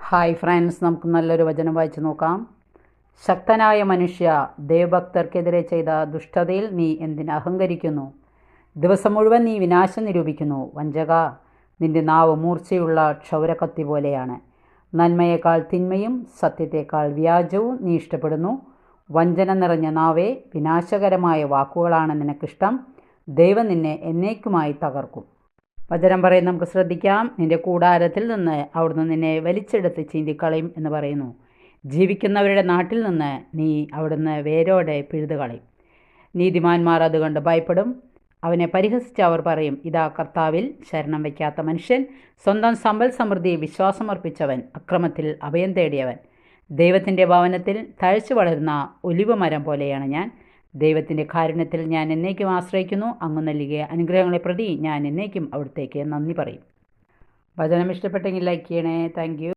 Hi friends, നമുക്ക് നല്ലൊരു വചനം വായിച്ചു നോക്കാം. ശക്തനായ മനുഷ്യ, ദേവഭക്തർക്കെതിരെ ചെയ്ത ദുഷ്ടതയിൽ നീ എന്തിന് അഹങ്കരിക്കുന്നു? ദിവസം മുഴുവൻ നീ വിനാശം നിരൂപിക്കുന്നു. വഞ്ചക, നിന്റെ നാവ് മൂർച്ചയുള്ള ക്ഷൗരക്കത്തി പോലെയാണ്. നന്മയേക്കാൾ തിന്മയും സത്യത്തേക്കാൾ വ്യാജവും നീ ഇഷ്ടപ്പെടുന്നു. വഞ്ചന നിറഞ്ഞ നാവേ, വിനാശകരമായ വാക്കുകളാണ് നിനക്കിഷ്ടം. ദൈവം നിന്നെ എന്നേക്കുമായി തകർക്കും. വചനം പറയും, നമുക്ക് ശ്രദ്ധിക്കാം. നിന്റെ കൂടാരത്തിൽ നിന്ന് അവിടുന്ന് നിന്നെ വലിച്ചെടുത്ത് ചീന്തിക്കളയും എന്ന് പറയുന്നു. ജീവിക്കുന്നവരുടെ നാട്ടിൽ നിന്ന് നീ അവിടുന്ന് വേരോടെ പിഴുതുകളയും. നീതിമാന്മാർ അത് കണ്ട് ഭയപ്പെടും. അവനെ പരിഹസിച്ച് അവർ പറയും, ഇതാ കർത്താവിൽ ശരണം വയ്ക്കാത്ത മനുഷ്യൻ, സ്വന്തം സമ്പൽ സമൃദ്ധി വിശ്വാസമർപ്പിച്ചവൻ, അക്രമത്തിൽ അഭയം തേടിയവൻ. ദൈവത്തിൻ്റെ ഭവനത്തിൽ തഴച്ചു വളരുന്ന ഒലിവ് മരം പോലെയാണ് ഞാൻ. ദൈവത്തിൻ്റെ കാരുണ്യത്തിൽ ഞാൻ എന്നേക്കും ആശ്രയിക്കുന്നു. അങ്ങ് നൽകിയ അനുഗ്രഹങ്ങളെ പ്രതി ഞാൻ എന്നേക്കും അവിടത്തേക്ക് നന്ദി പറയും. വചനം ഇഷ്ടപ്പെട്ടെങ്കിൽ ലൈക്ക് ചെയ്യണേ. Thank you.